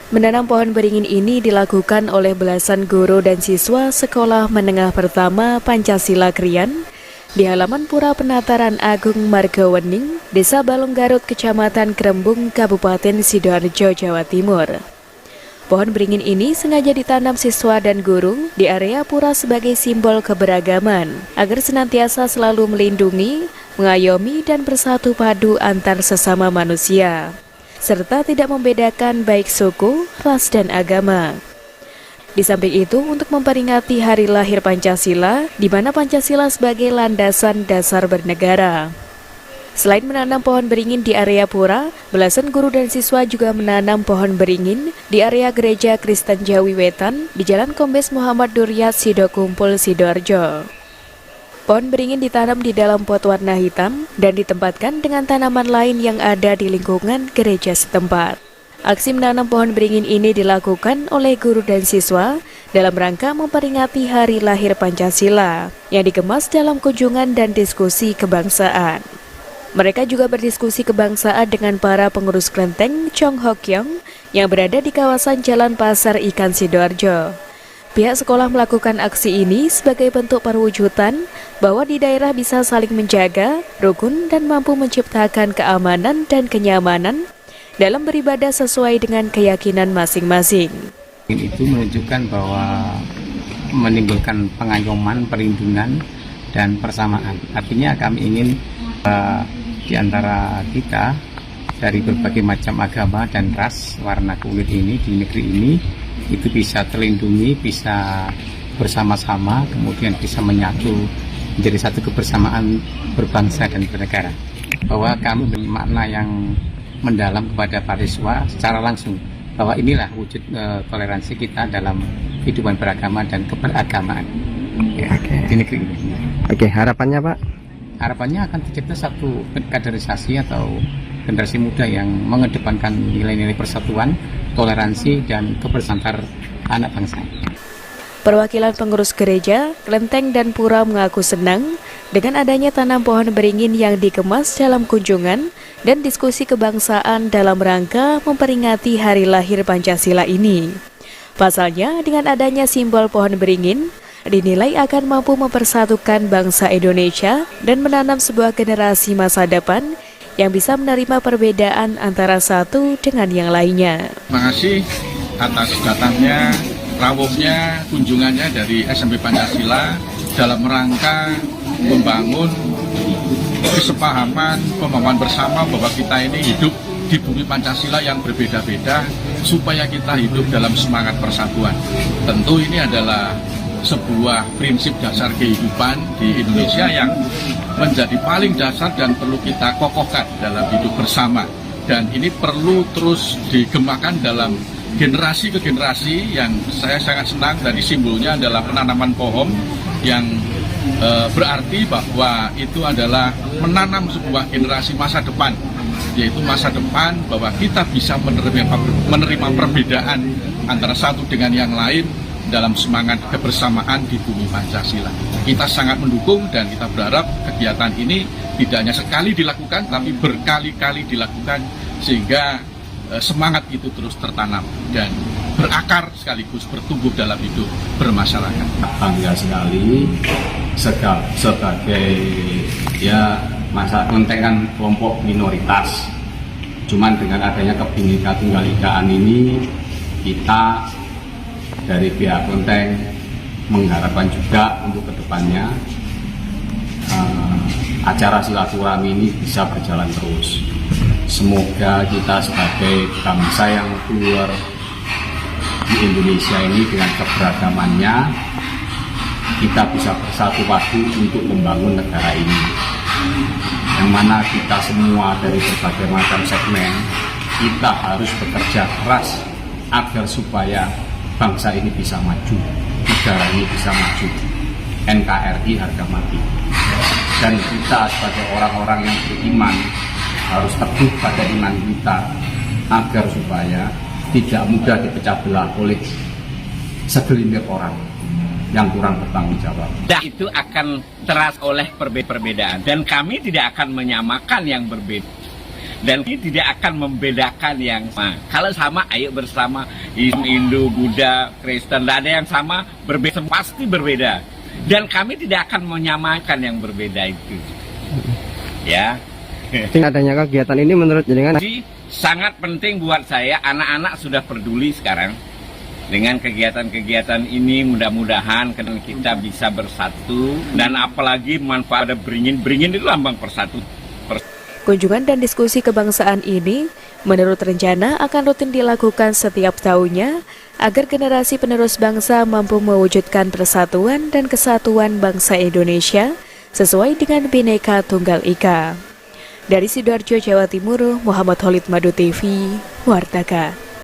Menanam pohon beringin ini dilakukan oleh belasan guru dan siswa Sekolah Menengah Pertama Pancasila Krian di halaman Pura Penataran Agung Margawening, Desa Balong Garut, Kecamatan Krembung, Kabupaten Sidoarjo, Jawa Timur. Pohon beringin ini sengaja ditanam siswa dan guru di area pura sebagai simbol keberagaman, agar senantiasa selalu melindungi, mengayomi, dan bersatu padu antar sesama manusia, serta tidak membedakan baik suku, ras, dan agama. Di samping itu, untuk memperingati hari lahir Pancasila, di mana Pancasila sebagai landasan dasar bernegara. Selain menanam pohon beringin di area pura, belasan guru dan siswa juga menanam pohon beringin di area Gereja Kristen Jawi Wetan di Jalan Kombes Muhammad Duryat, Sidokumpul, Sidoarjo. Pohon beringin ditanam di dalam pot warna hitam dan ditempatkan dengan tanaman lain yang ada di lingkungan gereja setempat. Aksi menanam pohon beringin ini dilakukan oleh guru dan siswa dalam rangka memperingati hari lahir Pancasila yang dikemas dalam kunjungan dan diskusi kebangsaan. Mereka juga berdiskusi kebangsaan dengan para pengurus kelenteng Chong Hokyong yang berada di kawasan Jalan Pasar Ikan Sidoarjo. Pihak sekolah melakukan aksi ini sebagai bentuk perwujudan bahwa di daerah bisa saling menjaga, rukun, dan mampu menciptakan keamanan dan kenyamanan dalam beribadah sesuai dengan keyakinan masing-masing. Itu menunjukkan bahwa menimbulkan pengayoman, perlindungan, dan persamaan. Artinya kami ingin di antara kita dari berbagai macam agama dan ras, warna kulit ini di negeri ini itu bisa terlindungi, bisa bersama-sama, kemudian bisa menyatu menjadi satu kebersamaan berbangsa dan bernegara. Bahwa kami beri makna yang mendalam kepada para siswa secara langsung, bahwa inilah wujud toleransi kita dalam kehidupan beragama dan keberagamaan di negeri ini. Oke, harapannya Pak? Harapannya akan tercipta satu kaderisasi atau generasi muda yang mengedepankan nilai-nilai persatuan, toleransi, dan kebersamaan anak bangsa. Perwakilan pengurus gereja, kelenteng, dan pura mengaku senang dengan adanya tanam pohon beringin yang dikemas dalam kunjungan dan diskusi kebangsaan dalam rangka memperingati hari lahir Pancasila ini. Pasalnya, dengan adanya simbol pohon beringin, dinilai akan mampu mempersatukan bangsa Indonesia dan menanam sebuah generasi masa depan yang bisa menerima perbedaan antara satu dengan yang lainnya. Terima kasih atas datangnya, rawuhnya, kunjungannya dari SMP Pancasila dalam rangka membangun kesepahaman, pemahaman bersama bahwa kita ini hidup di bumi Pancasila yang berbeda-beda supaya kita hidup dalam semangat persatuan. Tentu ini adalah sebuah prinsip dasar kehidupan di Indonesia yang menjadi paling dasar dan perlu kita kokohkan dalam hidup bersama. Dan ini perlu terus digemakan dalam generasi ke generasi. Yang saya sangat senang dari simbolnya adalah penanaman pohon yang berarti bahwa itu adalah menanam sebuah generasi masa depan, yaitu masa depan bahwa kita bisa menerima perbedaan antara satu dengan yang lain dalam semangat kebersamaan di bumi Pancasila. Kita sangat mendukung dan kita berharap kegiatan ini tidak hanya sekali dilakukan, tapi berkali-kali dilakukan sehingga semangat itu terus tertanam dan berakar sekaligus bertumbuh dalam hidup bermasyarakat. Bangga sekali sebagai masa mentengan kelompok minoritas. Cuman dengan adanya Bhinneka Tunggal Ika ini kita dari pihak kelenteng mengharapkan juga untuk kedepannya acara silaturahmi ini bisa berjalan terus. Semoga kita sebagai bangsa yang keluar di Indonesia ini dengan keberagamannya, kita bisa bersatu padu untuk membangun negara ini. Yang mana kita semua dari berbagai macam segmen, kita harus bekerja keras agar supaya bangsa ini bisa maju, negara ini bisa maju. NKRI harga mati. Dan kita sebagai orang-orang yang beriman harus teguh pada iman kita agar supaya tidak mudah dipecah belah oleh segelintir orang yang kurang bertanggung jawab. Itu akan teras oleh perbedaan dan kami tidak akan menyamakan yang berbeda. Dan ini tidak akan membedakan yang sama. Kalau sama, ayo bersama. Hindu, Buddha, Kristen, tidak ada yang sama, berbeda, pasti berbeda. Dan kami tidak akan menyamakan yang berbeda itu. Ya. Adanya kegiatan ini menurut jenengan Jadi, sangat penting buat saya, anak-anak sudah peduli sekarang. Dengan kegiatan-kegiatan ini mudah-mudahan kita bisa bersatu. Dan apalagi manfaat beringin itu lambang persatu. Kunjungan dan diskusi kebangsaan ini menurut rencana akan rutin dilakukan setiap tahunnya agar generasi penerus bangsa mampu mewujudkan persatuan dan kesatuan bangsa Indonesia sesuai dengan Bhinneka Tunggal Ika. Dari Sidoarjo, Jawa Timur, Muhammad Khalid Madu TV, Wartaka.